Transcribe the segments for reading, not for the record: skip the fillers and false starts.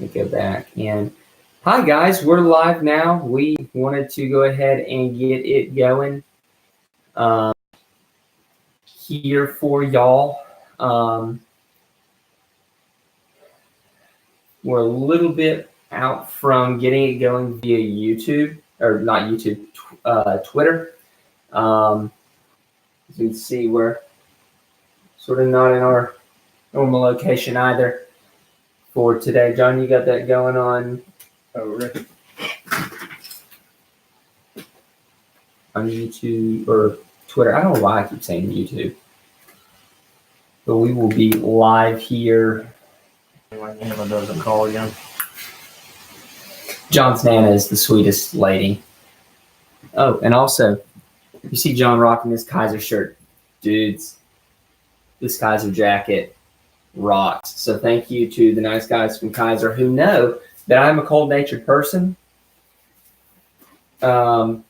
me go back. And hi, guys. We're live now. We wanted to go ahead and get it going here for y'all. We're a little bit out from getting it going via YouTube, or not YouTube, Twitter. As you can see, we're sort of not in our normal location either for today. John, you got that going on? Oh, right. On YouTube or Twitter. I don't know why I keep saying YouTube. But we will be live here. Like Hannah doesn't call again. John's Nana is the sweetest lady. Oh, and also, you see John rocking this Kaiser shirt. Dudes, this Kaiser jacket rocks. So thank you to the nice guys from Kaiser who know that I'm a cold-natured person and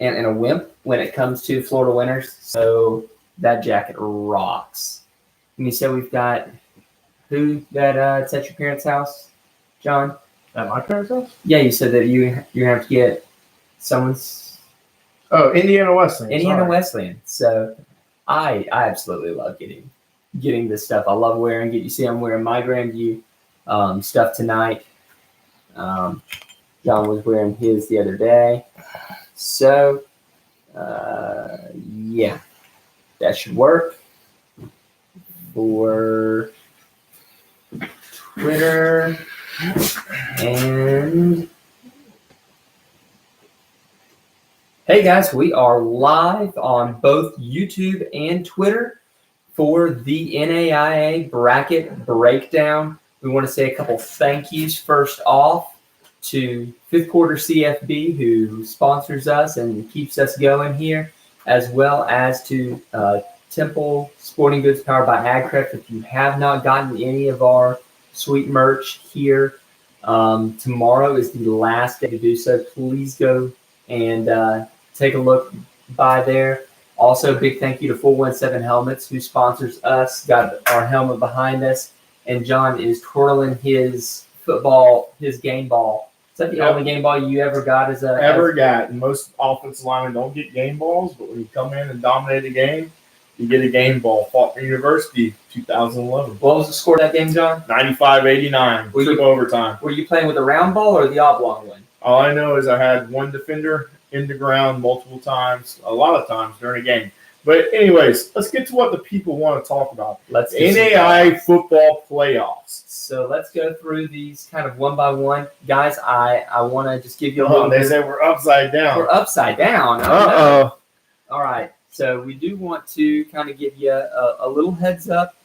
a wimp when it comes to Florida winters. So that jacket rocks. And you said we've got who that's at your parents' house, John? At my parents' house? Yeah, you said that you have to get someone's. Oh, Indiana Wesleyan. Indiana Wesleyan. So I absolutely love getting this stuff. I love wearing it. You see, I'm wearing my Grandview stuff tonight. John was wearing his the other day. So yeah, that should work for Twitter and hey guys, we are live on both YouTube and Twitter for the NAIA bracket breakdown. We want to say a couple thank yous first off to Fifth Quarter CFB who sponsors us and keeps us going here, as well as to Temple Sporting Goods powered by AgCraft. If you have not gotten any of our sweet merch here, tomorrow is the last day to do so. Please go and take a look by there. Also, big thank you to 417 Helmets who sponsors us. Got our helmet behind us, and John is twirling his game ball. Is that the only game ball you ever got got? Most offensive linemen don't get game balls, but when you come in and dominate a game, you get a game ball. Faulkner University, 2011. What was the score of that game, John? 95-89. Took overtime. Were you playing with a round ball or the oblong one? All I know is I had one defender in the ground multiple times, a lot of times during a game. But anyways, let's get to what the people want to talk about. Let's NAIA football playoffs. So let's go through these kind of one by one. Guys, I want to just give you a little They say we're upside down. We're upside down. Uh-oh. All right. So we do want to kind of give you a little heads up.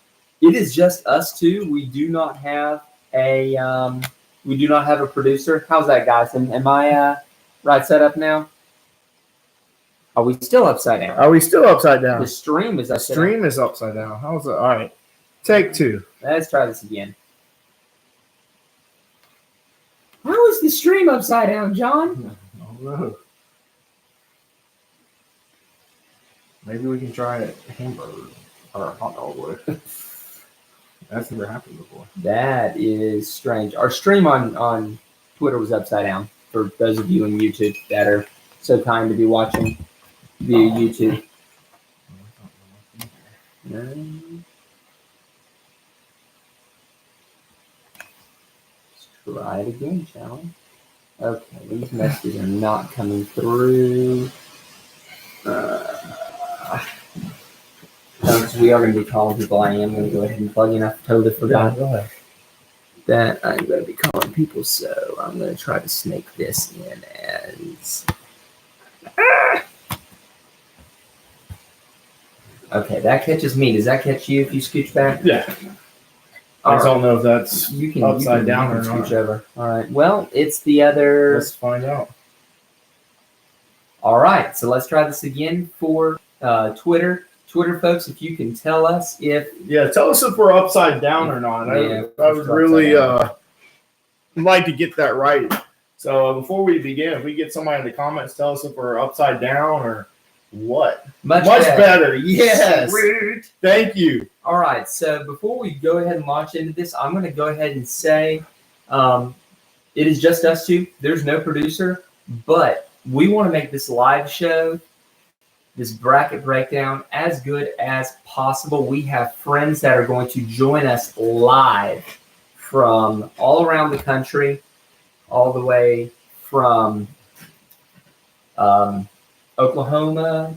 It is just us two. We do not have a producer. How's that, guys? Am I right set up now? Are we still upside down? The stream is upside down. Is upside down. How's it? All right. Take two. Let's try this again. How is the stream upside down, John? I don't know. Maybe we can try a hamburger or a hot dog with. That's never happened before. That is strange. Our stream on Twitter was upside down for those of you on YouTube that are so kind to be watching via YouTube. Let's try it again, shall we? Okay, these messages are not coming through. We are going to be calling people. I am going to go ahead and plug in. I totally forgot that I'm going to be calling people, so I'm going to try to snake this in as. Okay, that catches me. Does that catch you if you scooch back? Yeah. I don't know if that's upside down or not. Over. All right. Well, it's the other. Let's find out. All right. So let's try this again for Twitter. Twitter folks, if you can tell us if... Yeah, tell us if we're upside down or not. I would really like to get that right. So before we begin, if we get somebody in the comments, tell us if we're upside down or what. Much better. Yes. Rude. Thank you. All right, so before we go ahead and launch into this, I'm going to go ahead and say It is just us two. There's no producer, but we want to make this live show, this bracket breakdown, as good as possible. We have friends that are going to join us live from all around the country, all the way from Oklahoma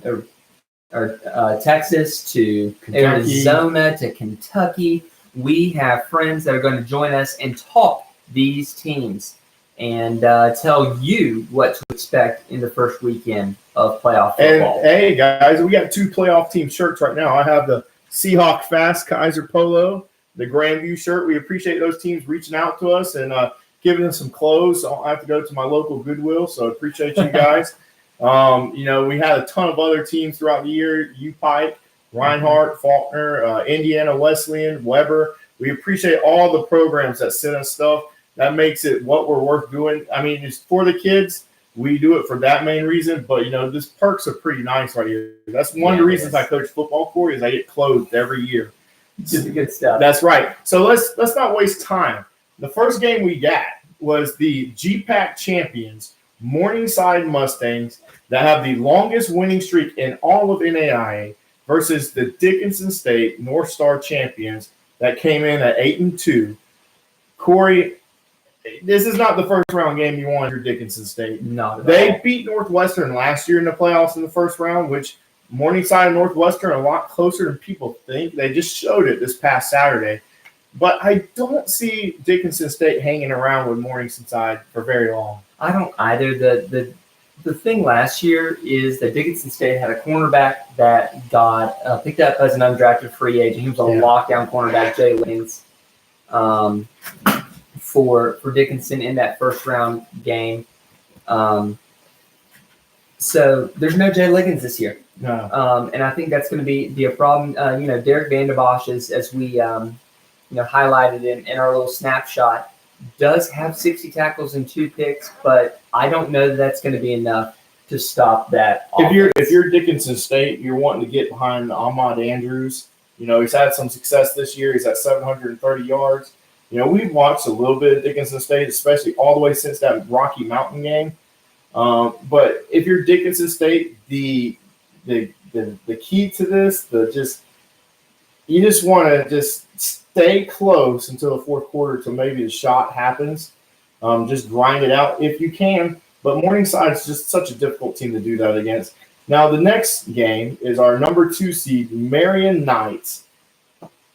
or Texas to Kentucky. Arizona to Kentucky. We have friends that are going to join us and talk these teams and tell you what to expect in the first weekend of playoff football. And hey, guys, we got 2 playoff team shirts right now. I have the Seahawk Fast Kaiser Polo, the Grandview shirt. We appreciate those teams reaching out to us and giving us some clothes. I have to go to my local Goodwill, so I appreciate you guys. We had a ton of other teams throughout the year, U-Pike, Reinhardt, Faulkner, Indiana, Wesleyan, Weber. We appreciate all the programs that send us stuff. That makes it what we're worth doing. I mean, it's for the kids. We do it for that main reason, but, this perks are pretty nice right here. That's one of the reasons I coach football, Corey, is I get clothed every year. Just the good stuff. That's right. So let's not waste time. The first game we got was the GPAC champions, Morningside Mustangs, that have the longest winning streak in all of NAIA versus the Dickinson State North Star champions that came in at 8-2. Corey, this is not the first round game you want your Dickinson State. No, they beat Northwestern last year in the playoffs in the first round, which Morningside and Northwestern are a lot closer than people think. They just showed it this past Saturday. But I don't see Dickinson State hanging around with Morningside for very long. I don't either. The thing last year is that Dickinson State had a cornerback that got picked up as an undrafted free agent. He was a lockdown cornerback, Jay Liggins, for Dickinson in that first round game. So there's no Jay Liggins this year. No. And I think that's going to be a problem. Derek Vanderbosch, as we highlighted in our little snapshot, does have 60 tackles and 2 picks, but I don't know that that's going to be enough to stop that offense. If you're Dickinson State, you're wanting to get behind Ahmad Andrews. He's had some success this year. He's at 730 yards. We've watched a little bit of Dickinson State, especially all the way since that Rocky Mountain game. But if you're Dickinson State, the key to this, you just want to just stay close until the fourth quarter till maybe the shot happens. Just grind it out if you can. But Morningside is just such a difficult team to do that against. Now, the next game is our number 2 seed, Marion Knights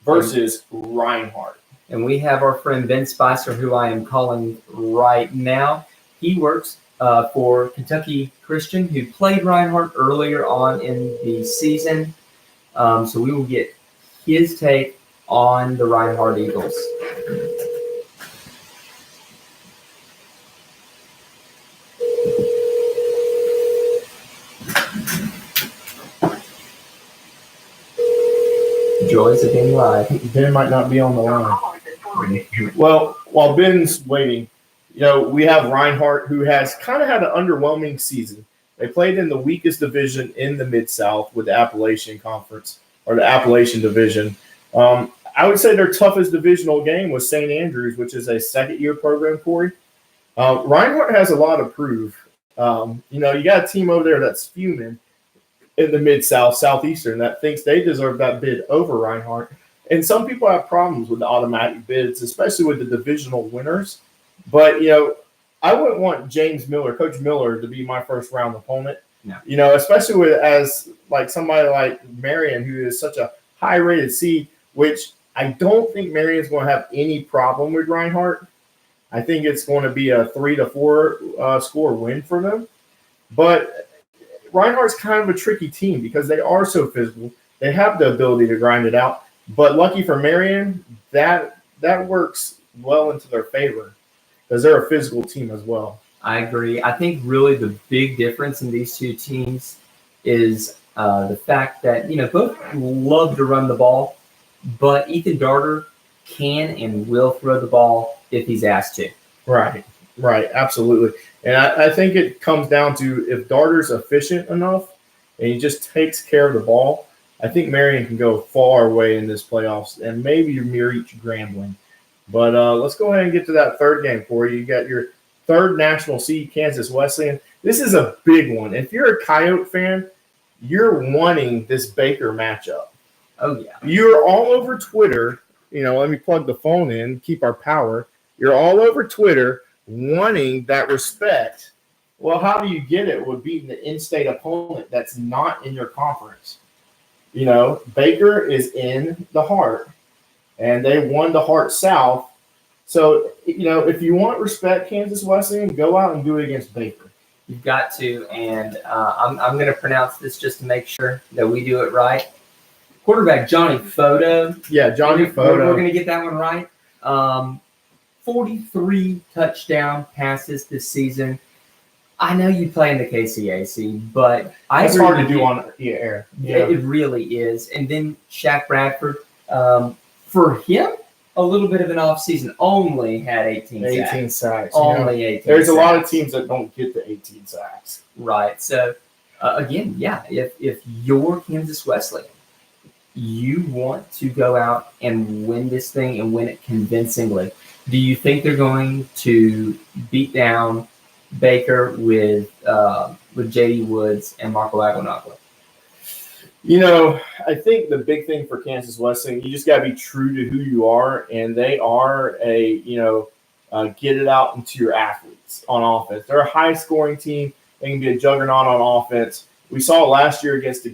versus Reinhardt. And we have our friend Ben Spicer, who I am calling right now. He works for Kentucky Christian, who played Reinhardt earlier on in the season. So we will get his take on the Reinhardt Eagles. Joys of being live. Ben might not be on the line. Well, while Ben's waiting, we have Reinhardt, who has kind of had an underwhelming season. They played in the weakest division in the Mid-South with the Appalachian Conference, or the Appalachian Division. I would say their toughest divisional game was St. Andrews, which is a second-year program, Corey. Reinhardt has a lot to prove. You got a team over there that's fuming in the Mid-South, Southeastern, that thinks they deserve that bid over Reinhardt. And some people have problems with the automatic bids, especially with the divisional winners. But, I wouldn't want Coach Miller, to be my first-round opponent. No. Especially as somebody like Marion, who is such a high-rated seed, which I don't think Marion's going to have any problem with Reinhardt. I think it's going to be a 3-4 score win for them. But Reinhardt's kind of a tricky team because they are so physical. They have the ability to grind it out. But lucky for Marion, that works well into their favor because they're a physical team as well. I agree. I think really the big difference in these two teams is the fact that, both love to run the ball, but Ethan Darter can and will throw the ball if he's asked to. Right, absolutely. And I think it comes down to if Darter's efficient enough and he just takes care of the ball, I think Marion can go far away in this playoffs and maybe reach Grambling. But let's go ahead and get to that third game for you. You got your third national seed, Kansas Wesleyan. This is a big one. If you're a Coyote fan, you're wanting this Baker matchup. Oh, yeah. You're all over Twitter. Let me plug the phone in, keep our power. You're all over Twitter wanting that respect. Well, how do you get it with beating the in-state opponent that's not in your conference? Baker is in the Heart, and they won the Heart South. So, if you want respect, Kansas Wesleyan, go out and do it against Baker. You've got to, and I'm going to pronounce this just to make sure that we do it right. Quarterback Johnny Photo. Yeah, Johnny Photo. We're going to get that one right. 43 touchdown passes this season. I know you play in the KCAC, but it's hard to do on air. Yeah. It really is. And then Shaq Bradford, for him, a little bit of an off season, only had 18 sacks. Only 18 There's sacks. A lot of teams that don't get the 18 sacks. Right. So, again, yeah, if you're Kansas Wesleyan, you want to go out and win this thing and win it convincingly. Do you think they're going to beat down Baker with J.D. Woods and Marco Aguinaldo? I think the big thing for Kansas Wesleyan, you just got to be true to who you are, and they are get it out into your athletes on offense. They're a high-scoring team. They can be a juggernaut on offense. We saw last year against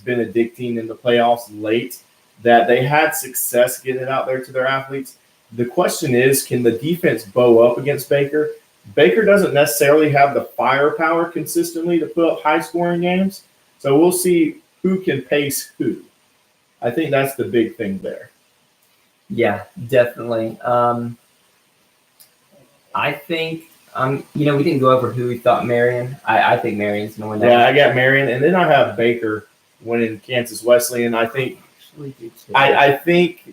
Benedictine in the playoffs late that they had success getting it out there to their athletes. The question is, can the defense bow up against Baker? Baker doesn't necessarily have the firepower consistently to put up high-scoring games, so we'll see who can pace who. I think that's the big thing there. Yeah, definitely. I think we didn't go over who we thought Marion. I think Marion's going to win that. Yeah, I got Marion, and then I have Baker winning Kansas Wesleyan. I think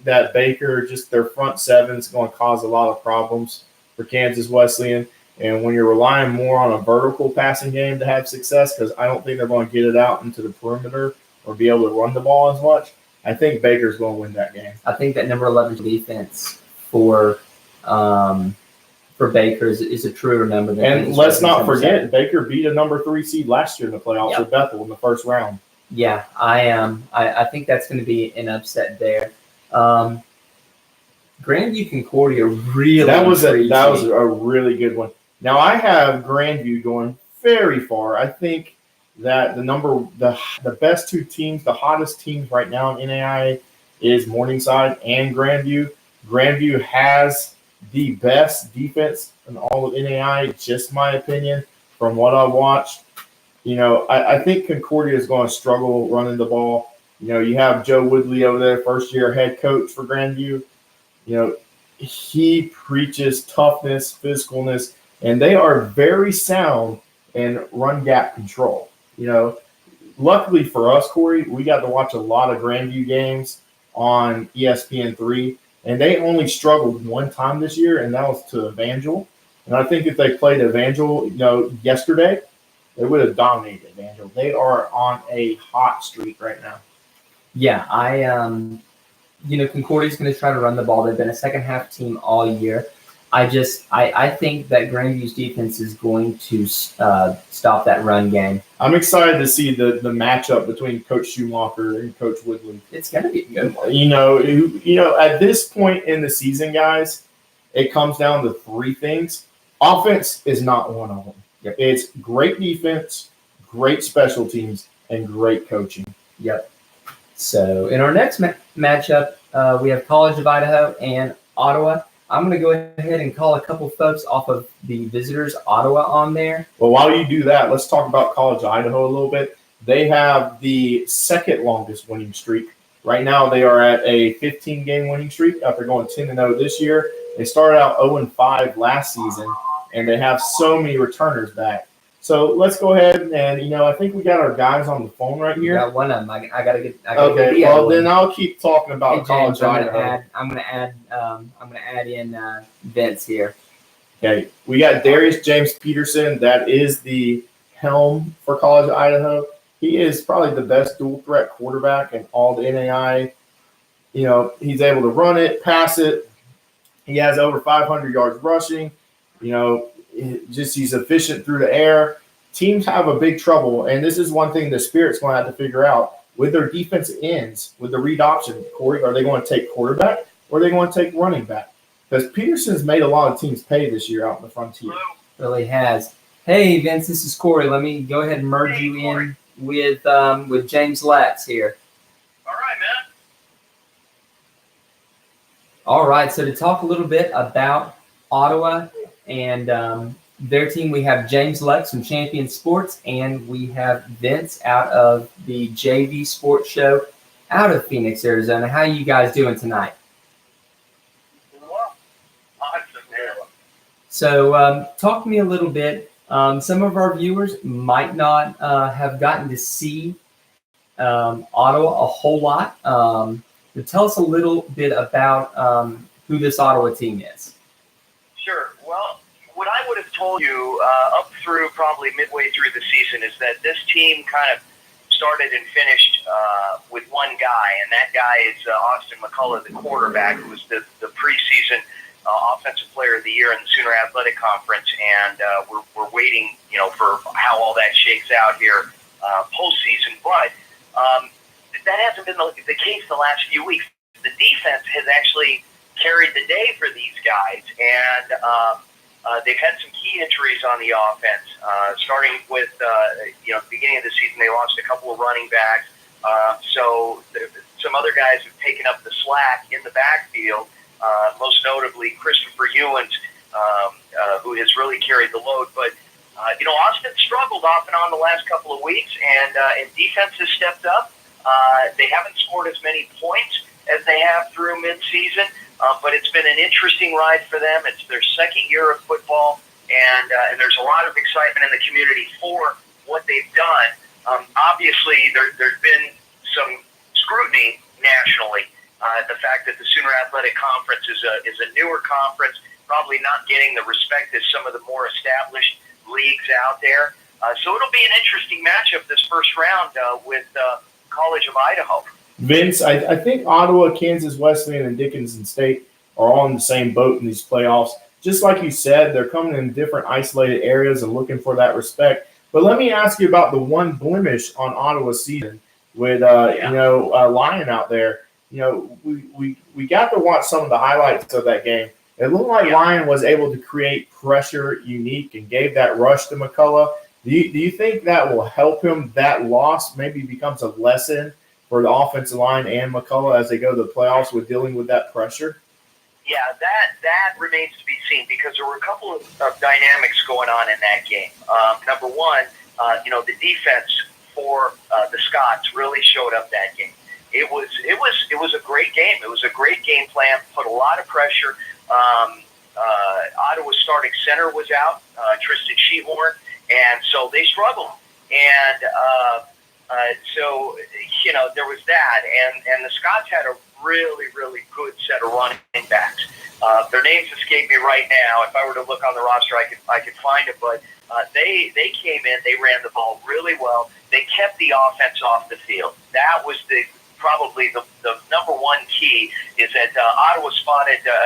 that Baker, just their front seven, is going to cause a lot of problems for Kansas Wesleyan. And when you're relying more on a vertical passing game to have success, because I don't think they're going to get it out into the perimeter or be able to run the ball as much, I think Baker's going to win that game. I think that number 11 defense for Baker is a truer number. And let's not forget, Baker beat a number 3 seed last year in the playoffs with Bethel in the first round. Yeah, I think that's going to be an upset there. Grandview Concordia really that was a really good one. Now I have Grandview going very far. I think that the best two teams, the hottest teams right now in NAIA is Morningside and Grandview. Grandview has the best defense in all of NAIA, just my opinion, from what I've watched. I think Concordia is going to struggle running the ball. You have Joe Woodley over there, first-year head coach for Grandview. He preaches toughness, physicalness, and they are very sound in run gap control. Luckily for us, Corey, we got to watch a lot of Grandview games on ESPN3, and they only struggled one time this year, and that was to Evangel. And I think if they played Evangel, yesterday, they would have dominated Evangel. They are on a hot streak right now. Yeah, Concordia's going to try to run the ball. They've been a second-half team all year. I think that Grandview's defense is going to stop that run game. I'm excited to see the matchup between Coach Schumacher and Coach Woodley. It's going to be a good one. At this point in the season, guys, it comes down to three things. Offense is not one of them. Yep. It's great defense, great special teams, and great coaching. Yep. So in our next matchup, we have College of Idaho and Ottawa. I'm going to go ahead and call a couple folks off of the visitors, Ottawa, on there. Well, while you do that, let's talk about College of Idaho a little bit. They have the second longest winning streak. Right now, they are at a 15-game winning streak after going 10-0 this year. They started out 0-5 last season, and they have so many returners back. So let's go ahead and, I think we got our guys on the phone right here. Got one of them. I got to get. Okay, well, then I'll keep talking about College of Idaho. I'm going to add in Vince here. Okay, we got Darius James Peterson. That is the helm for College of Idaho. He is probably the best dual threat quarterback in all the NAIA. He's able to run it, pass it. He has over 500 yards rushing. He's efficient through the air. Teams have a big trouble, and this is one thing the Spirit's going to have to figure out with their defensive ends, with the read option. Corey, are they going to take quarterback or are they going to take running back? Because Peterson's made a lot of teams pay this year out in the frontier. Really has. Hey, Vince, this is Corey. Let me go ahead and merge you in with James Latz here. All right, man. All right, so to talk a little bit about Ottawa and their team, we have James Lex from Champion Sports, and we have Vince out of the JV Sports Show out of Phoenix, Arizona. How are you guys doing tonight? Well, awesome, man. So talk to me a little bit. Some of our viewers might not have gotten to see Ottawa a whole lot. But tell us a little bit about who this Ottawa team is. Sure. Well, what I would have told you up through probably midway through the season is that this team kind of started and finished with one guy, and that guy is Austin McCullough, the quarterback, who was the preseason Offensive Player of the Year in the Sooner Athletic Conference, and we're waiting, for how all that shakes out here postseason. But that hasn't been the case the last few weeks. The defense has actually carried the day for these guys, and they've had some key injuries on the offense. Starting with beginning of the season, they lost a couple of running backs. So some other guys have taken up the slack in the backfield. Most notably Christopher Ewens, who has really carried the load. But Austin struggled off and on the last couple of weeks, and defense has stepped up. They haven't scored as many points as they have through midseason, but it's been an interesting ride for them. It's their second year of football, and there's a lot of excitement in the community for what they've done. Obviously, there's been some scrutiny nationally. The fact that the Sooner Athletic Conference is a newer conference, probably not getting the respect as some of the more established leagues out there. So it'll be an interesting matchup this first round with College of Idaho. Vince, I think Ottawa, Kansas Wesleyan, and Dickinson State are all in the same boat in these playoffs. Just like you said, they're coming in different isolated areas and looking for that respect. But let me ask you about the one blemish on Ottawa's season with Lion out there. We got to watch some of the highlights of that game. It looked like Lion was able to create pressure unique and gave that rush to McCullough. Do you think that will help him? That loss maybe becomes a lesson for the offensive line and McCullough as they go to the playoffs with dealing with that pressure? Yeah, that remains to be seen because there were a couple of dynamics going on in that game. Number one, the defense for the Scots really showed up that game. It was a great game. It was a great game plan. Put a lot of pressure. Ottawa's starting center was out, Tristan Shehorn, and so they struggled. And so there was that, and the Scots had a really, really good set of running backs. Their names escape me right now. If I were to look on the roster, I could find it, but they came in, they ran the ball really well. They kept the offense off the field. That was probably the number one key is that Ottawa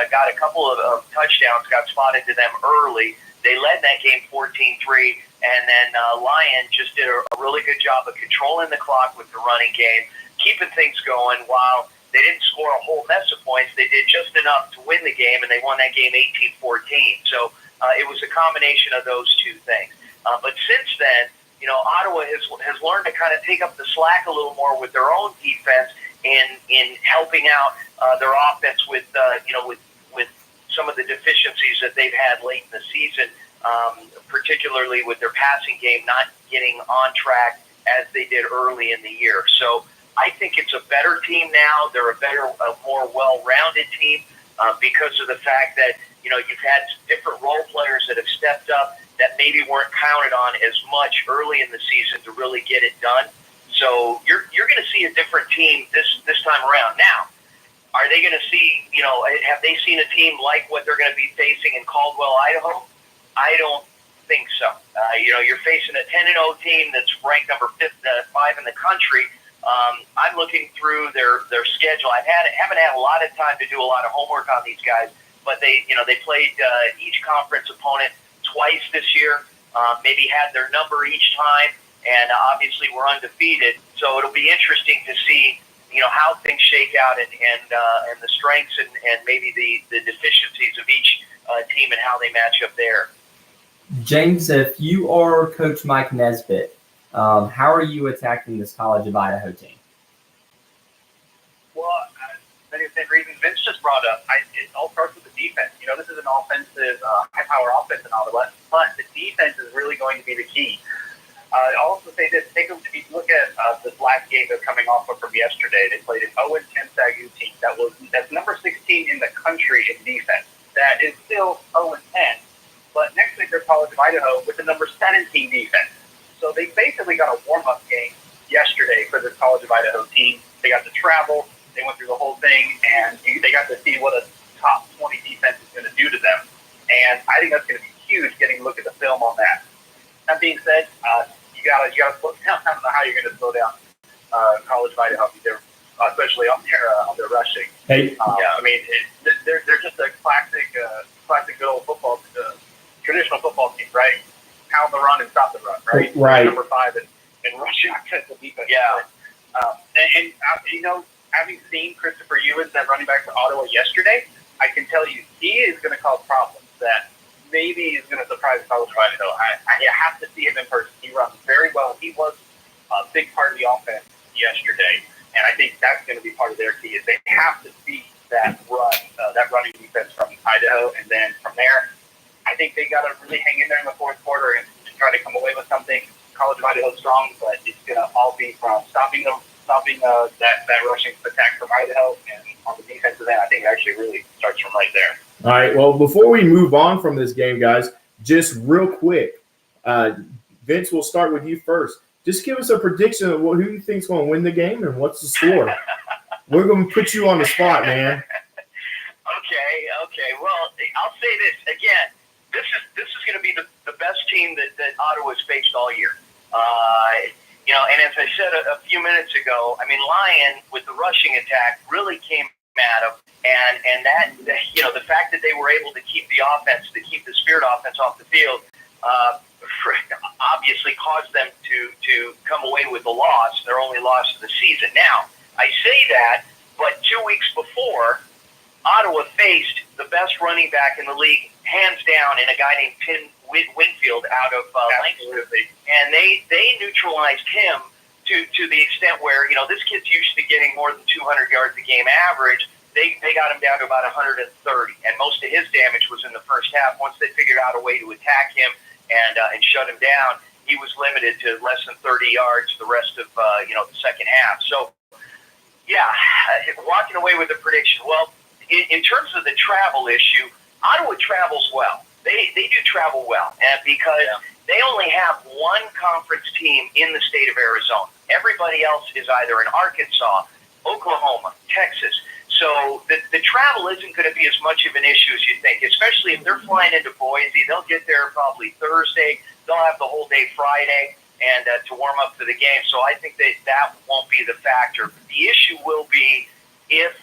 got a couple of touchdowns, got spotted to them early. They led that game 14-3, and then Lion just did a really good job of controlling the clock with the running game, keeping things going while they didn't score a whole mess of points. They did just enough to win the game, and they won that game 18-14. So it was a combination of those two things. But since then, Ottawa has learned to kind of take up the slack a little more with their own defense in helping out their offense with some of the deficiencies that they've had late in the season, particularly with their passing game not getting on track as they did early in the year. So I think it's a better team now. They're a more well-rounded team because of the fact that you've had different role players that have stepped up that maybe weren't counted on as much early in the season to really get it done. So you're going to see a different team this time around. Now, are they going to see, have they seen a team like what they're going to be facing in Caldwell, Idaho? I don't think so. You're facing a 10-0 team that's ranked number 5 in the country. I'm looking through their schedule. Haven't had a lot of time to do a lot of homework on these guys, but they played each conference opponent twice this year. Maybe had their number each time, and obviously we're undefeated. So it'll be interesting to see, how things shake out and the strengths and maybe the deficiencies of each team and how they match up there. James, if you are Coach Mike Nesbitt, how are you attacking this College of Idaho team? Well, many of the reasons Vince just brought up, it all starts with the defense. This is an offensive, high-power offense in Ottawa, but the defense is really going to be the key. I'll also say this: if you look at this last game they're coming off of from yesterday, they played an 0-10 SAGU team that's number 16 in the country in defense. That is still 0-10, but next week they're College of Idaho with the number 17 defense. So they basically got a warm-up game yesterday for this College of Idaho team. They got to travel. They went through the whole thing, and they got to see what a top 20 defense is going to do to them. And I think that's going to be huge, getting a look at the film on that. That being said, you got to slow down. I don't know how you're going to slow down College of Idaho, especially on their rushing. Hey, I mean, they're just a classic good old football, traditional football team, right? Pound the run and stop the run, right? Right. Number 5 in rushing offensive defense. Yeah. And having seen Christopher Ewins, that running back for Ottawa yesterday, I can tell you he is going to cause problems that maybe is going to surprise College of Idaho. I have to see him in person. He runs very well. He was a big part of the offense yesterday, and I think that's going to be part of their key. Is they have to see that running defense from Idaho, and then from there, I think they got to really hang in there in the fourth quarter and try to come away with something. College of Idaho strong, but it's going to all be from stopping that rushing attack from Idaho, and on the defensive end, I think it actually really starts from right there. All right. Well, before we move on from this game, guys, just real quick, Vince, we'll start with you first. Just give us a prediction of who you think's going to win the game and what's the score. We're going to put you on the spot, man. Okay. Well, I'll say this again. This is going to be the best team that Ottawa's faced all year. And as I said a few minutes ago, I mean, Lyon with the rushing attack really came at him, and that the fact that they were able to keep the Spirit offense off the field, obviously caused them to come away with the loss, their only loss of the season. Now, I say that, but 2 weeks before, Ottawa faced the best running back in the league, hands down, in a guy named Tim Winfield out of Langston, and they neutralized him to the extent where this kid's used to getting more than 200 yards a game average. They got him down to about 130, and most of his damage was in the first half. Once they figured out a way to attack him and shut him down, he was limited to less than 30 yards the rest of the second half. So, yeah, walking away with the prediction. Well, in terms of the travel issue, Ottawa travels well. They do travel well, and because they only have one conference team in the state of Arizona. Everybody else is either in Arkansas, Oklahoma, Texas. So the travel isn't going to be as much of an issue as you think, especially if they're flying into Boise. They'll get there probably Thursday. They'll have the whole day Friday and to warm up for the game. So I think that won't be the factor. The issue will be if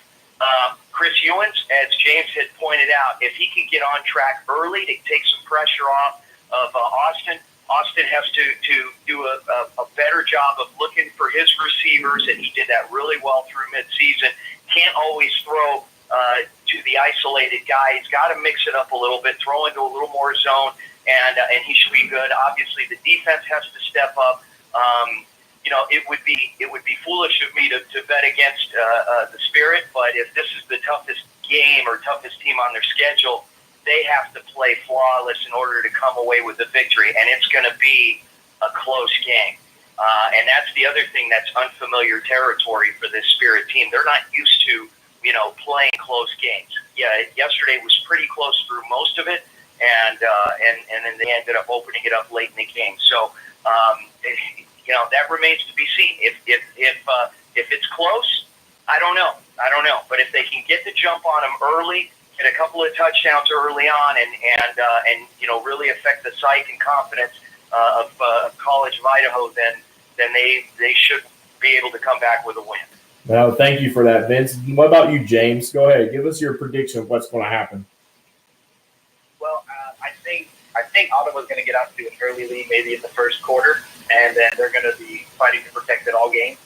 Chris Ewins, as James had pointed out, if he can get on track early to take some pressure off of Austin has to do a better job of looking for his receivers, and he did that really well through midseason. Can't always throw to the isolated guy. He's got to mix it up a little bit, throw into a little more zone, and he should be good. Obviously, the defense has to step up. It would be foolish of me to bet against the Spirit, but if this is the toughest game or toughest team on their schedule, they have to play flawless in order to come away with a victory, and it's going to be a close game. And that's the other thing that's unfamiliar territory for this Spirit team. They're not used to, playing close games. Yeah, yesterday was pretty close through most of it, and then they ended up opening it up late in the game. So, that remains to be seen. If it's close, I don't know. But if they can get the jump on them early, get a couple of touchdowns early on, and really affect the psyche and confidence of College of Idaho, then they should be able to come back with a win. Well, thank you for that, Vince. What about you, James? Go ahead. Give us your prediction of what's going to happen. I think Ottawa's going to get out to an early lead maybe in the first quarter, and then they're going to be fighting to protect it all game.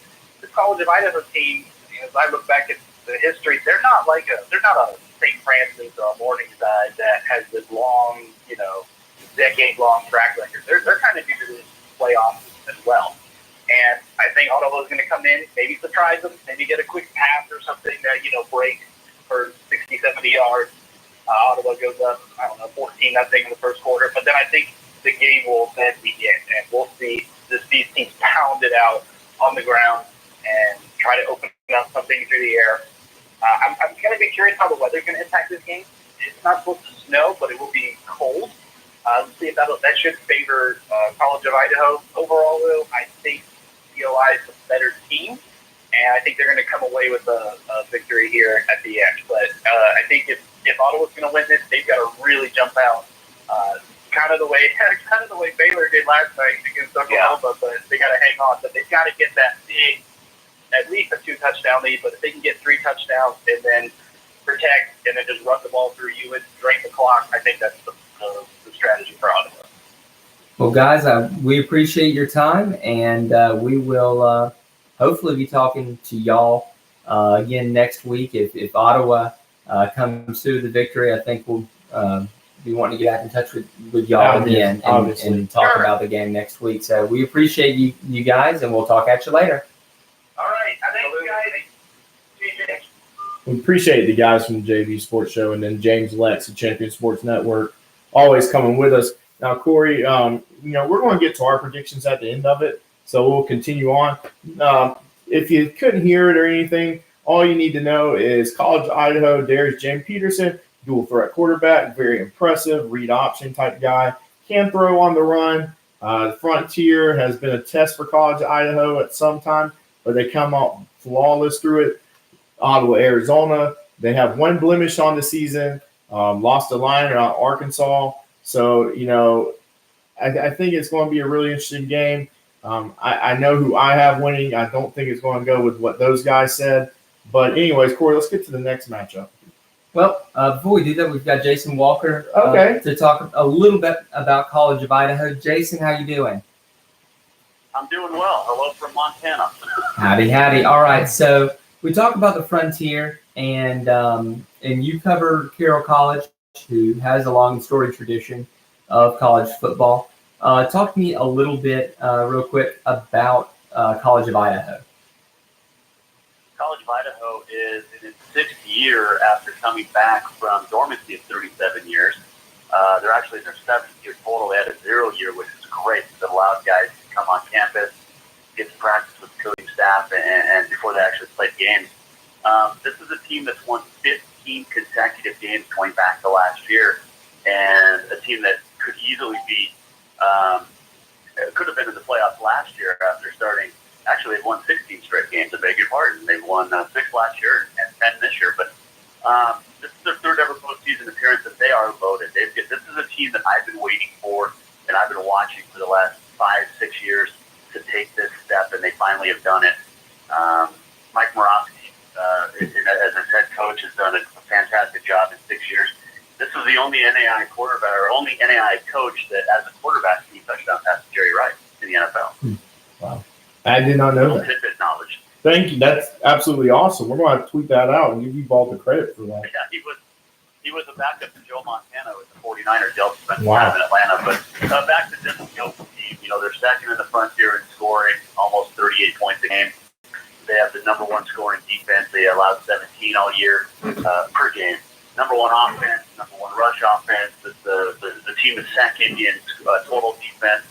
The College of Idaho team, as I look back at the history, they're not a St. Francis or a Morningside that has this long, decade-long track record. They're kind of new to this playoffs as well. And I think Ottawa's going to come in, maybe surprise them, maybe get a quick pass or something that, break for 60, 70 yards. Ottawa goes up, 14-0 in the first quarter. But then I think the game will then begin, and we'll see these teams pound it out on the ground and try to open up something through the air. I'm going to be curious how the weather's going to impact this game. It's not supposed to snow, but it will be cold. Let's see if that should favor College of Idaho. Overall, though, I think COI is a better team, and I think they're going to come away with a victory here at the end. But I think if Ottawa's going to win this, they've got to really jump out, kind of the way Baylor did last night against Oklahoma. But they got to hang on. But they've got to get that big, at least a 2-touchdown lead. But if they can get 3 touchdowns and then protect and then just run the ball through you and drain the clock, I think that's the strategy for Ottawa. Well, guys, we appreciate your time, and we will hopefully be talking to y'all again next week. If Ottawa comes through the victory, I think we'll be wanting to get back in touch with y'all again and talk about the game next week. So we appreciate you guys, and we'll talk at you later. All right. Thank you, guys. We appreciate the guys from the JV Sports Show, and then James Lex, the Champion Sports Network, always coming with us. Now, Corey, we're going to get to our predictions at the end of it, so we'll continue on. If you couldn't hear it or anything, all you need to know is College of Idaho, there's James Peterson, dual threat quarterback, very impressive, read option type guy, can throw on the run. The Frontier has been a test for College of Idaho at some time, but they come out flawless through it. Ottawa, Arizona, they have one blemish on the season, lost a line at Arkansas. So, I think it's going to be a really interesting game. I know who I have winning. I don't think it's going to go with what those guys said. But anyways, Corey, let's get to the next matchup. Well, before we do that, we've got Jason Walker to talk a little bit about College of Idaho. Jason, how you doing? I'm doing well. Hello from Montana. Howdy. All right, so we talked about the Frontier, and you cover Carroll College, who has a long storied tradition of college football. Talk to me a little bit, real quick, about College of Idaho. College of Idaho is in its 6th year after coming back from dormancy of 37 years. They're actually in their 7th year total. They had a 0 year, which is great because it allowed guys to come on campus, get to practice with the coaching staff, and before they actually played games. This is a team that's won 15 consecutive games going back to last year, and a team that could easily be, could have been in the playoffs last year after starting. Actually, they've won 16 straight games, I beg your pardon. They've won 6 last year and 10 this year, but this is their 3rd ever postseason appearance, and they are loaded. This is a team that I've been waiting for, and I've been watching for the last 5-6 years to take this step, and they finally have done it. Mike Moravsky, as a head coach, has done a fantastic job in 6 years. This is the only NAIA quarterback or only NAIA coach that, as a quarterback, team touchdown passes Jerry Rice in the NFL. Wow, I did not know that. Tidbit knowledge. Thank you. That's absolutely awesome. We're going to tweet that out and give you all the credit for that. Yeah, he was a backup to Joe Montana with the 49ers. Delta spent some Wow. time in Atlanta, but back to this team. They're second in the Frontier in scoring, almost 38 points a game. They have the number 1 scoring defense. They allowed 17 all year per game. Number 1 offense, number 1 rush offense. The team is second in total defense.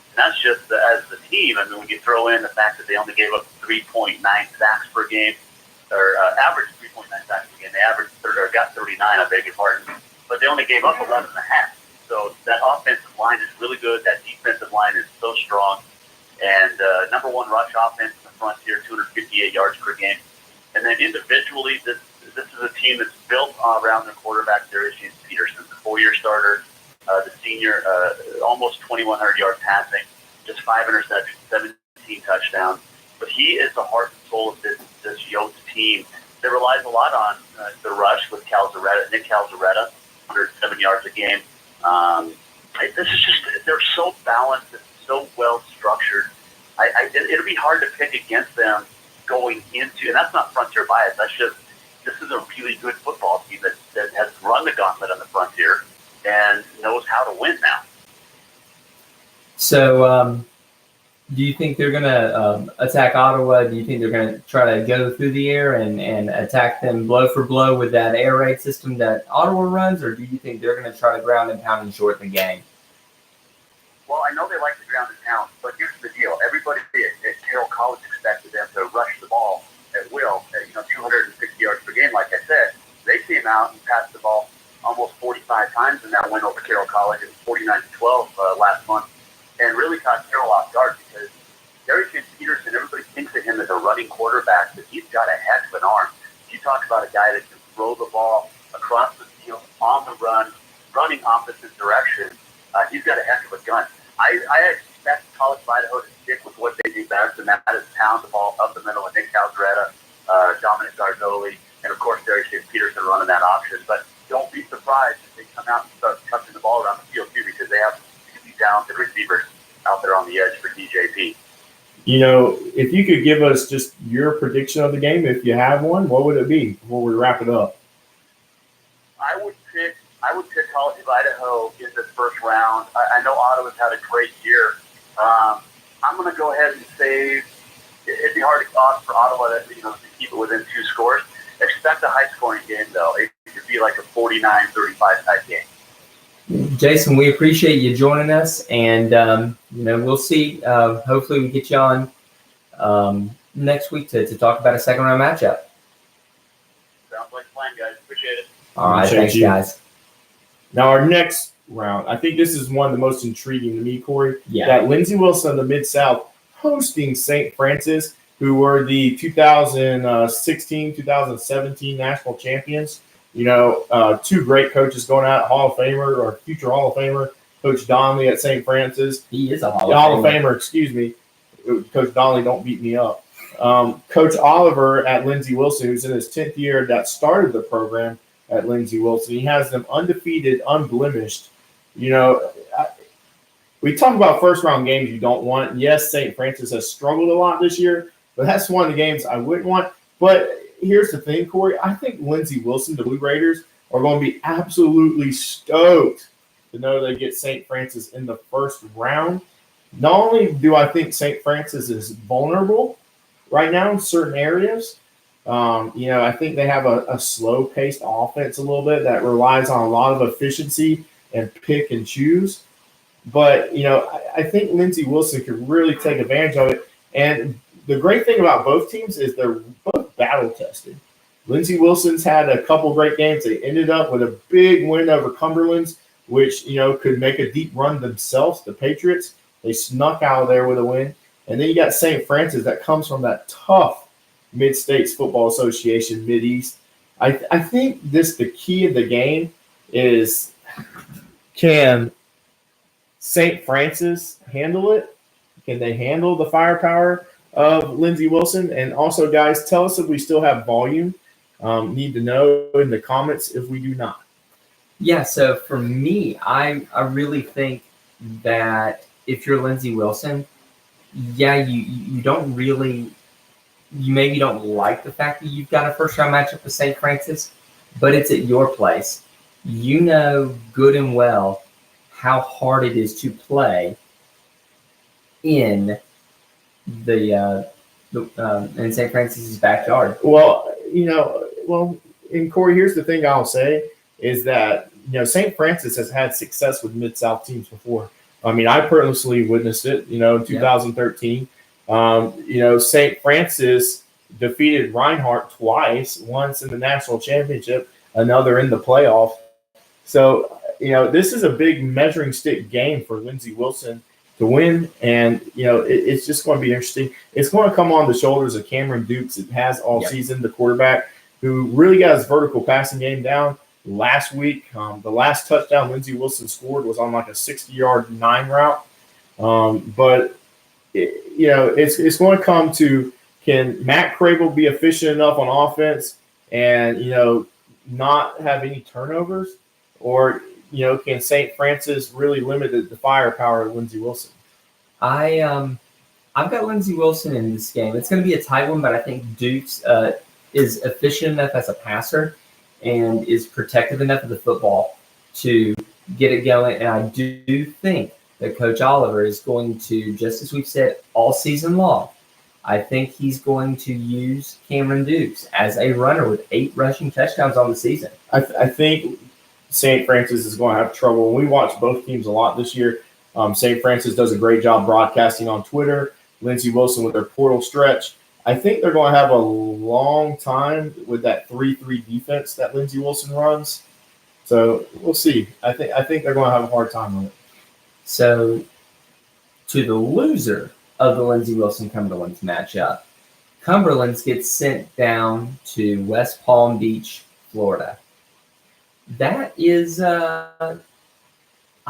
And that's just as the team. I mean, when you throw in the fact that they only gave up 3.9 sacks per game, or averaged 3.9 sacks per game. They averaged got 39, I beg your pardon. But they only gave up 11.5. So that offensive line is really good. That defensive line is so strong. And number 1 rush offense in the Frontier, 258 yards per game. And then individually, this is a team that's built around their quarterback. There is James Peterson, the 4-year starter, the senior, almost 2,100 yards passing, just 5 interceptions, 17 touchdowns. But he is the heart and soul of this Yotes team that relies a lot on the rush with Nick Calzaretta, 107 yards a game. this is just, they're so balanced and so well structured. It'll be hard to pick against them going into, and that's not frontier bias. That's just, this is a really good football team that has run the gauntlet on the frontier and knows how to win now. So, do you think they're going to attack Ottawa? Do you think they're going to try to go through the air and attack them blow for blow with that air raid system that Ottawa runs, or do you think they're going to try to ground and pound and shorten the game? Well, I know they like to ground and pound, but here's the deal. Everybody at Carroll College expected them to rush the ball at will, at 260 yards per game, like I said. They came out and passed the ball almost 45 times in that win over Carroll College at 49-12 last month, and really caught Carroll off guard because Peterson, everybody thinks of him as a running quarterback, but he's got a heck of an arm. You talk about a guy that can throw the ball across the field on the run, running opposite direction. He's got a heck of a gun. I expect College of Idaho to stick with what they do best, and that is pound the ball up the middle with Nick Calzaretta, Dominic Garzoli, and of course Peterson running that option. But don't be surprised if they come out and start touching the ball around the field too, because they have really talented receivers out there on the edge for DJP. If you could give us just your prediction of the game, if you have one, what would it be before we wrap it up? I would pick College of Idaho in the first round. I know Ottawa's had a great year. I'm going to go ahead and say it'd be hard to cost for Ottawa to keep it within 2 scores. Expect a high-scoring game, though. It could be like a 49-35 type game. Jason, we appreciate you joining us, and we'll see. Hopefully, we get you on next week to talk about a second-round matchup. Sounds like a plan, guys. Appreciate it. All right, thanks, guys. Now, our next round, I think this is one of the most intriguing to me, Corey. Yeah. That Lindsey Wilson of the Mid-South hosting St. Francis, who were the 2016, 2017 national champions. 2 great coaches going out, Hall of Famer or future Hall of Famer, Coach Donnelly at St. Francis. He is a Hall of Famer. Excuse me. Coach Donnelly, don't beat me up. Coach Oliver at Lindsey Wilson, who's in his 10th year, that started the program at Lindsey Wilson. He has them undefeated, unblemished. We talk about first-round games you don't want. Yes, St. Francis has struggled a lot this year, but that's one of the games I wouldn't want. But here's the thing, Corey. I think Lindsey Wilson, the Blue Raiders, are going to be absolutely stoked to know they get St. Francis in the first round. Not only do I think St. Francis is vulnerable right now in certain areas, I think they have a slow-paced offense a little bit that relies on a lot of efficiency and pick and choose. But, I think Lindsey Wilson could really take advantage of it. And the great thing about both teams is they're both battle-tested. Lindsey Wilson's had a couple great games. They ended up with a big win over Cumberland's, which, could make a deep run themselves, the Patriots. They snuck out of there with a win. And then you got St. Francis that comes from that tough Mid-States Football Association, Mid-East. I think the key of the game is, can St. Francis handle it? Can they handle the firepower of Lindsey Wilson? And also, guys, tell us if we still have volume. Need to know in the comments if we do not. Yeah, so for me, I really think that if you're Lindsey Wilson, you don't really – you maybe don't like the fact that you've got a first-round matchup with St. Francis, but it's at your place. You know good and well how hard it is to play in in St. Francis's backyard. Well, and Corey, here's the thing I'll say is that, St. Francis has had success with Mid-South teams before. I mean, I personally witnessed it, in 2013. St. Francis defeated Reinhardt twice, once in the national championship, another in the playoff. So, this is a big measuring stick game for Lindsey Wilson to win. And, it's just going to be interesting. It's going to come on the shoulders of Cameron Dukes. It has all season, the quarterback, who really got his vertical passing game down last week. The last touchdown Lindsey Wilson scored was on like a 60-yard 9 route. But it's going to come to, can Matt Crable be efficient enough on offense and, not have any turnovers? Or can St. Francis really limit the firepower of Lindsey Wilson? I've got Lindsey Wilson in this game. It's going to be a tight one, but I think Dukes is efficient enough as a passer and is protective enough of the football to get it going. And I do think that Coach Oliver is going to, just as we've said all season long, I think he's going to use Cameron Dukes as a runner with 8 rushing touchdowns on the season. I think St. Francis is going to have trouble. We watched both teams a lot this year. St. Francis does a great job broadcasting on Twitter. Lindsey Wilson with their portal stretch. I think they're going to have a long time with that 3-3 defense that Lindsey Wilson runs. So we'll see. I think they're going to have a hard time with it. So to the loser of the Lindsey Wilson-Cumberland's matchup, Cumberland's gets sent down to West Palm Beach, Florida. That is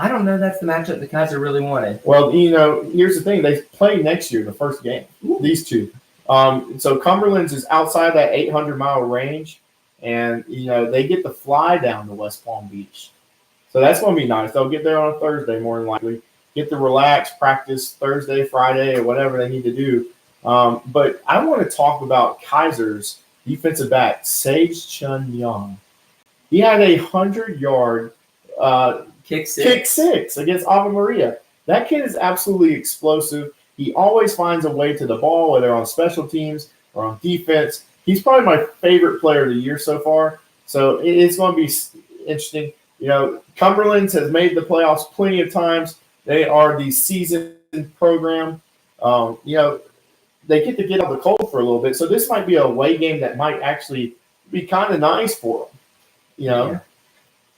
I don't know that's the matchup the Kaiser really wanted. Well, here's the thing. They play next year, the first game, these two. So Cumberland's is outside that 800-mile range, and, they get to fly down to West Palm Beach. So that's going to be nice. They'll get there on a Thursday, more than likely. Get to relax, practice Thursday, Friday, or whatever they need to do. But I want to talk about Kaiser's defensive back, Sage Chun Young. He had a 100-yard Kick six against Ave Maria. That kid is absolutely explosive. He always finds a way to the ball, whether on special teams or on defense. He's probably my favorite player of the year so far. So it's going to be interesting. Cumberland has made the playoffs plenty of times. They are the seasoned program. They get to get out of the cold for a little bit. So this might be a away game that might actually be kind of nice for them. Yeah.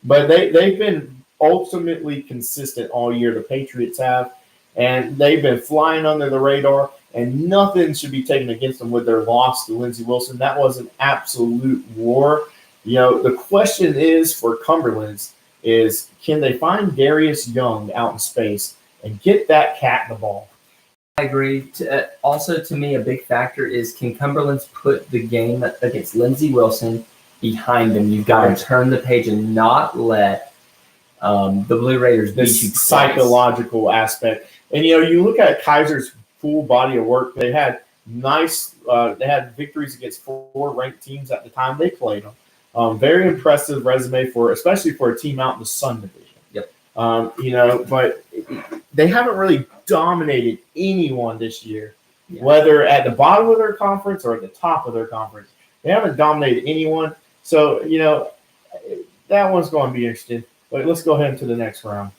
But they've been ultimately consistent all year, the Patriots have, and they've been flying under the radar, and nothing should be taken against them with their loss to Lindsey Wilson. That was an absolute war. The question is for Cumberland's is, can they find Darius Young out in space and get that cat the ball? I agree. Also, to me, a big factor is, can Cumberland's put the game against Lindsey Wilson behind them? You've got to turn the page and not let the Blue Raiders beat you this psychological aspect. And, you look at Kaiser's full body of work. They had they had victories against 4 ranked teams at the time they played them. Very impressive resume especially for a team out in the Sun Division. Yep. But they haven't really dominated anyone this year, Yeah. whether at the bottom of their conference or at the top of their conference. They haven't dominated anyone. So, that one's going to be interesting. But let's go ahead to the next round.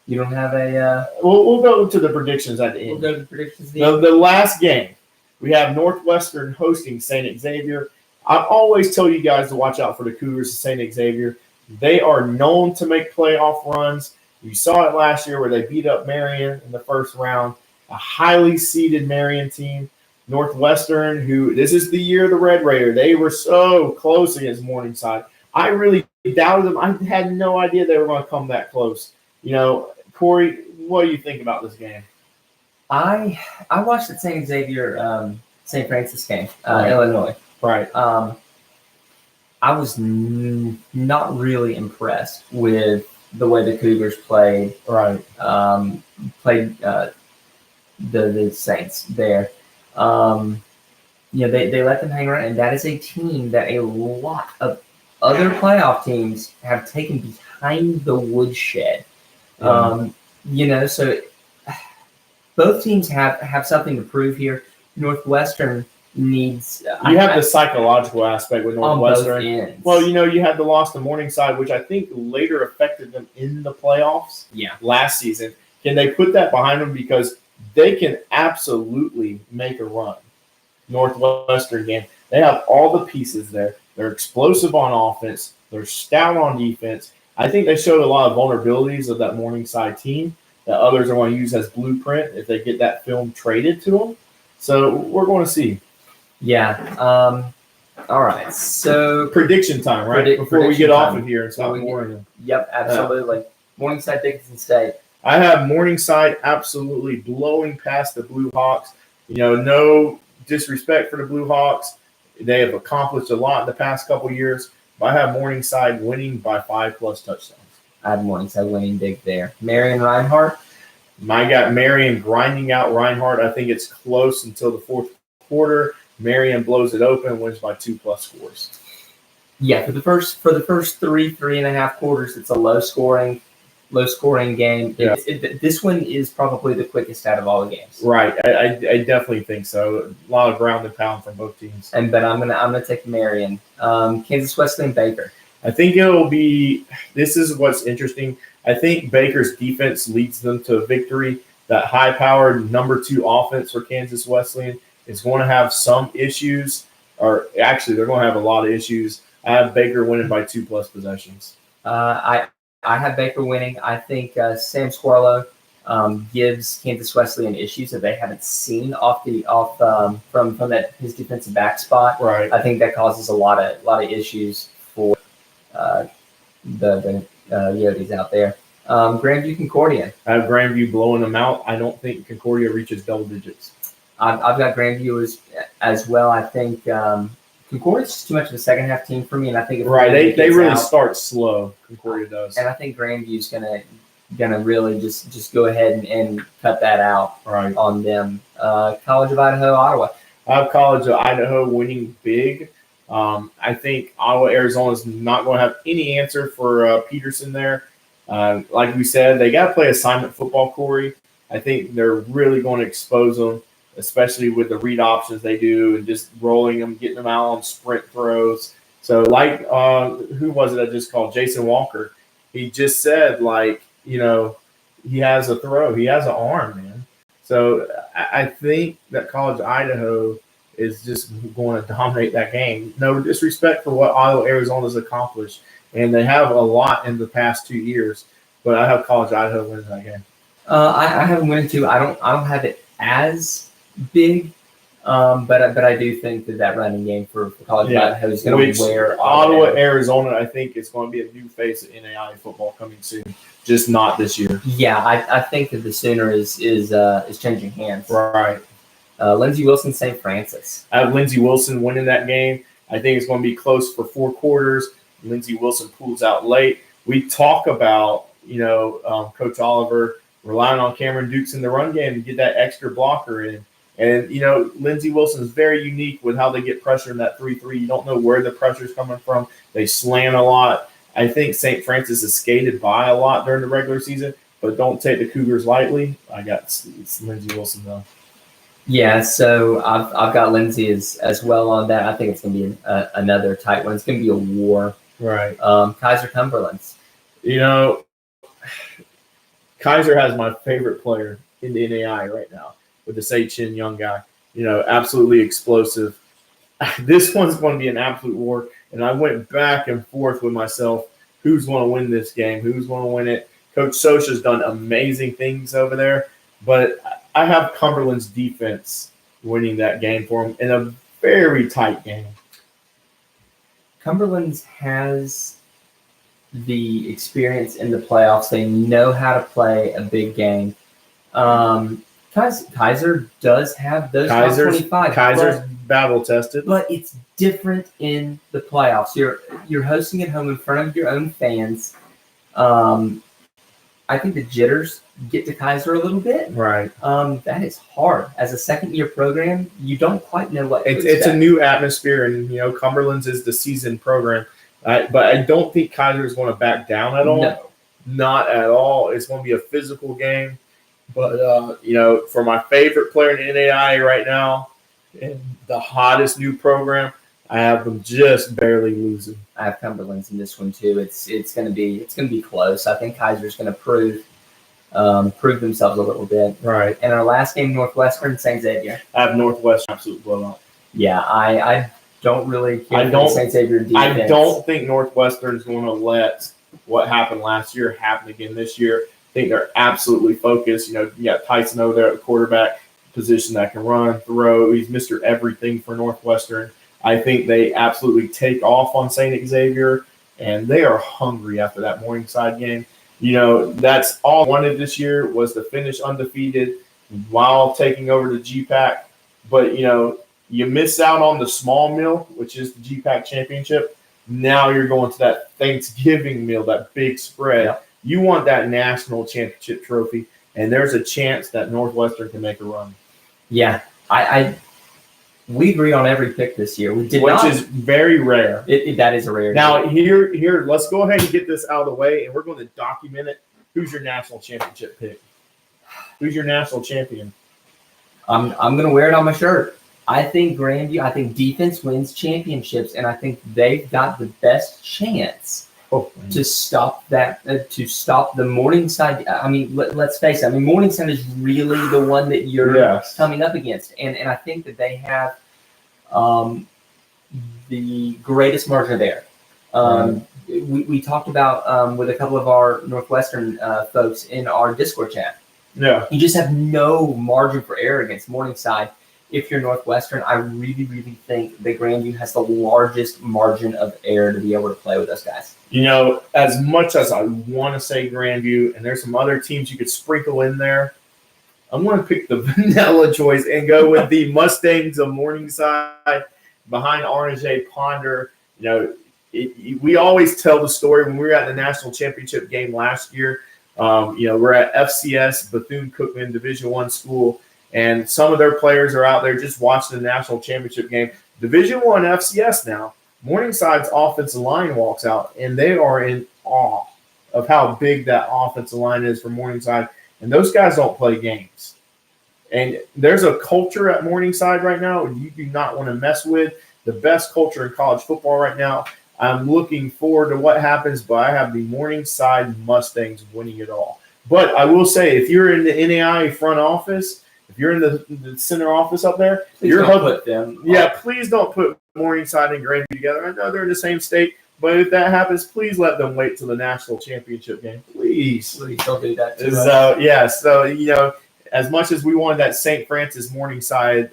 You don't have a We'll go to the predictions at the end. we'll go to the predictions. The last game, we have Northwestern hosting St. Xavier. I always tell you guys to watch out for the Cougars of St. Xavier. They are known to make playoff runs. You saw it last year where they beat up Marion in the first round, a highly seeded Marion team. Northwestern, this is the year of the Red Raider. They were so close against Morningside. I really doubted them. I had no idea they were going to come that close. Corey, what do you think about this game? I watched the St. Xavier St. Francis game, Right. Illinois. Right. I was not really impressed with the way the Cougars played. Right. Played the Saints there. They let them hang around, and that is a team that a lot of other playoff teams have taken behind the woodshed. So both teams have something to prove here. Northwestern needs. You have the psychological aspect with Northwestern. On both ends. Well, you had the loss to Morningside, which I think later affected them in the playoffs. Yeah. Last season. Can they put that behind them? Because they can absolutely make a run. Northwestern game. They have all the pieces there. They're explosive on offense. They're stout on defense. I think they showed a lot of vulnerabilities of that Morningside team that others are going to use as blueprint if they get that film traded to them. So we're going to see. Yeah. All right. So prediction time, right? Before we get off of here and stop boring. Yep, absolutely. Morningside, Dickinson State. I have Morningside absolutely blowing past the Blue Hawks. No disrespect for the Blue Hawks. They have accomplished a lot in the past couple of years. But I have Morningside winning by 5+ touchdowns. I had Morningside winning big there. Marion, Reinhardt. I got Marion grinding out Reinhardt. I think it's close until the fourth quarter. Marion blows it open, wins by 2+ scores. Yeah, for the first 3.5 quarters, it's a low scoring game. Yeah. This one is probably the quickest out of all the games. Right, I definitely think so. A lot of ground and pound from both teams. But I'm gonna take Marion. Kansas Wesleyan Baker. I think it'll be. This is what's interesting. I think Baker's defense leads them to victory. That high-powered number 2 offense for Kansas Wesleyan is going to have some issues, or actually, they're going to have a lot of issues. I have Baker winning by 2+ possessions. I have Baker winning. I think Sam Squarlow gives Kansas Wesleyan issues that they haven't seen from that his defensive back spot. Right. I think that causes a lot of issues for the Yotes out there. Grandview Concordia. I have Grandview blowing them out. I don't think Concordia reaches double digits. I've got Grandview as well. I think Concordia's just too much of a second half team for me, and I think they really start slow. Concordia does, and I think Grandview's gonna really just go ahead and cut that out on them. College of Idaho, Ottawa. I have College of Idaho winning big. I think Ottawa, Arizona is not going to have any answer for Peterson there. Like we said, they got to play assignment football, Corey. I think they're really going to expose them, especially with the read options they do and just rolling them, getting them out on sprint throws. So like, who was it I just called? Jason Walker. He just said, he has a throw. He has an arm, man. So I think that College of Idaho is just going to dominate that game. No disrespect for what Idaho, Arizona's accomplished. And they have a lot in the past 2 years. But I have College of Idaho winning that game. I have them winning too. I don't have it as big, but I do think that running game for College of Idaho is going to wear Ottawa, Arizona. I think it's going to be a new face of NAIA football coming soon, just not this year. Yeah, I think that the Sooner is changing hands. Right. Lindsey Wilson, St. Francis. I have Lindsey Wilson winning that game. I think it's going to be close for 4 quarters. Lindsey Wilson pulls out late. We talk about Coach Oliver relying on Cameron Dukes in the run game to get that extra blocker in. And, Lindsey Wilson is very unique with how they get pressure in that 3-3. You don't know where the pressure is coming from. They slant a lot. I think St. Francis is skated by a lot during the regular season, but don't take the Cougars lightly. It's Lindsey Wilson, though. Yeah, so I've got Lindsey as well on that. I think it's going to be another tight one. It's going to be a war. Right. Kaiser Cumberland's. Kaiser has my favorite player in the NAIA right now with the Say-Chin young guy. Absolutely explosive. This one's going to be an absolute war. And I went back and forth with myself. Who's going to win this game? Who's going to win it? Coach Sosha's done amazing things over there. But I have Cumberland's defense winning that game for him in a very tight game. Cumberland's has the experience in the playoffs. They know how to play a big game. Kaiser does have those top 25. Kaiser's battle tested, but it's different in the playoffs. You're hosting at home in front of your own fans. I think the jitters get to Kaiser a little bit. Right. That is hard. As a second-year program, you don't quite know what to expect. It's a new atmosphere, and, Cumberland's is the seasoned program. But I don't think Kaiser is going to back down at all. No. Not at all. It's going to be a physical game. But, for my favorite player in the NAIA right now, and the hottest new program, I have them just barely losing. I have Cumberland's in this one too. It's going to be close. I think Kaiser's going to prove themselves a little bit. Right. And our last game, Northwestern, St. Xavier. I have Northwestern absolute blowout. Yeah, I don't really care for St. Xavier defense. I don't think Northwestern's going to let what happened last year happen again this year. I think they're absolutely focused. You got Tyson over there at the quarterback position that can run, throw. He's Mr. Everything for Northwestern. I think they absolutely take off on St. Xavier, and they are hungry after that Morningside game. That's all I wanted this year was to finish undefeated while taking over the GPAC. But, you miss out on the small meal, which is the GPAC championship. Now you're going to that Thanksgiving meal, that big spread. You want that national championship trophy, and there's a chance that Northwestern can make a run. Yeah, we agreed on every pick this year. We did which not. is very rare. That is a rare. Now here, let's go ahead and get this out of the way, and we're going to document it. Who's your national championship pick? Who's your national champion? I'm going to wear it on my shirt. I think Grandview. I think defense wins championships, and I think they've got the best chance to stop that. To stop the Morningside. I mean, let's face it. I mean, Morningside is really the one that you're coming up against, and I think that they have the greatest margin of error. We talked about with a couple of our Northwestern folks in our Discord chat. Yeah, you just have no margin for error against Morningside. If you're Northwestern, I really, really think that Grandview has the largest margin of error to be able to play with those guys. You know, as much as I want to say Grandview, and there's some other teams you could sprinkle in there, I'm going to pick the vanilla choice and go with the Mustangs of Morningside behind RJ Ponder. You know, we always tell the story when we were at the national championship game last year. You know, we're at FCS, Bethune-Cookman Division I school, and some of their players are out there just watching the national championship game. Division I FCS now. Morningside's offensive line walks out, and they are in awe of how big that offensive line is for Morningside. And those guys don't play games. And there's a culture at Morningside right now you do not want to mess with. The best culture in college football right now. I'm looking forward to what happens, but I have the Morningside Mustangs winning it all. But I will say, if you're in the NAIA front office, if you're in the center office up there, please don't put Morningside and Grandview together. I know they're in the same state, but if that happens, please let them wait till the national championship game. Please don't do that. So you know, as much as we wanted that St. Francis Morningside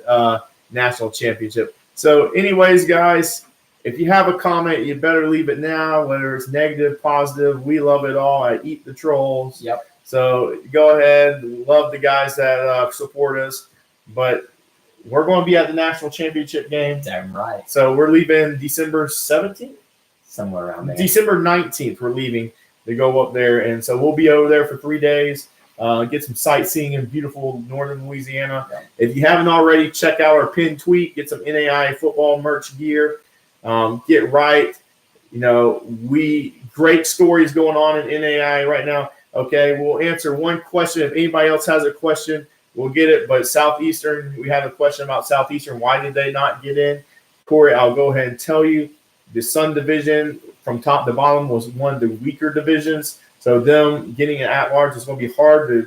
national championship. So, anyways, guys. If you have a comment, you better leave it now, whether it's negative, positive. We love it all. I eat the trolls. Yep. So go ahead. Love the guys that support us. But we're going to be at the national championship game. Damn right. So we're leaving December 17th? Somewhere around there. December 19th, we're leaving to go up there. And so we'll be over there for 3 days. Get some sightseeing in beautiful northern Louisiana. Yeah. If you haven't already, check out our pinned tweet. Get some NAIA football merch gear. Get right. You know, great stories going on in NAIA right now. Okay, we'll answer one question. If anybody else has a question, we'll get it. But Southeastern, we have a question about Southeastern. Why did they not get in? Corey, I'll go ahead and tell you. The Sun Division from top to bottom was one of the weaker divisions. So them getting an at-large is going to be hard to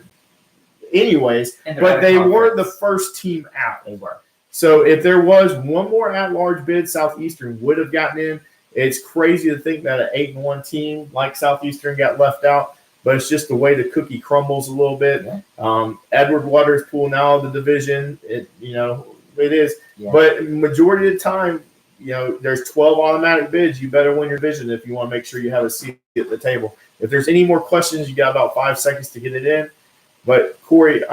anyways. But they were the first team out. They were. So if there was one more at-large bid, Southeastern would have gotten in. It's crazy to think that an 8-1 team like Southeastern got left out, but it's just the way the cookie crumbles a little bit. Yeah. Edward Waters pulling out of the division. It is. Yeah. But majority of the time, you know, there's 12 automatic bids. You better win your division if you want to make sure you have a seat at the table. If there's any more questions, you got about 5 seconds to get it in. But Corey,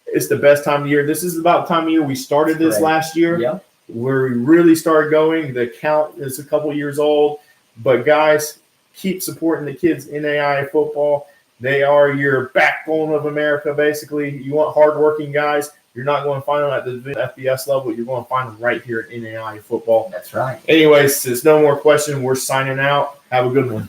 it's the best time of year. This is about the time of year we started this last year. Yeah. Where we really started going. The count is a couple years old. But, guys, keep supporting the kids in NAIA football. They are your backbone of America, basically. You want hardworking guys. You're not going to find them at the FBS level. You're going to find them right here at NAIA football. That's right. Anyways, there's no more question. We're signing out. Have a good one.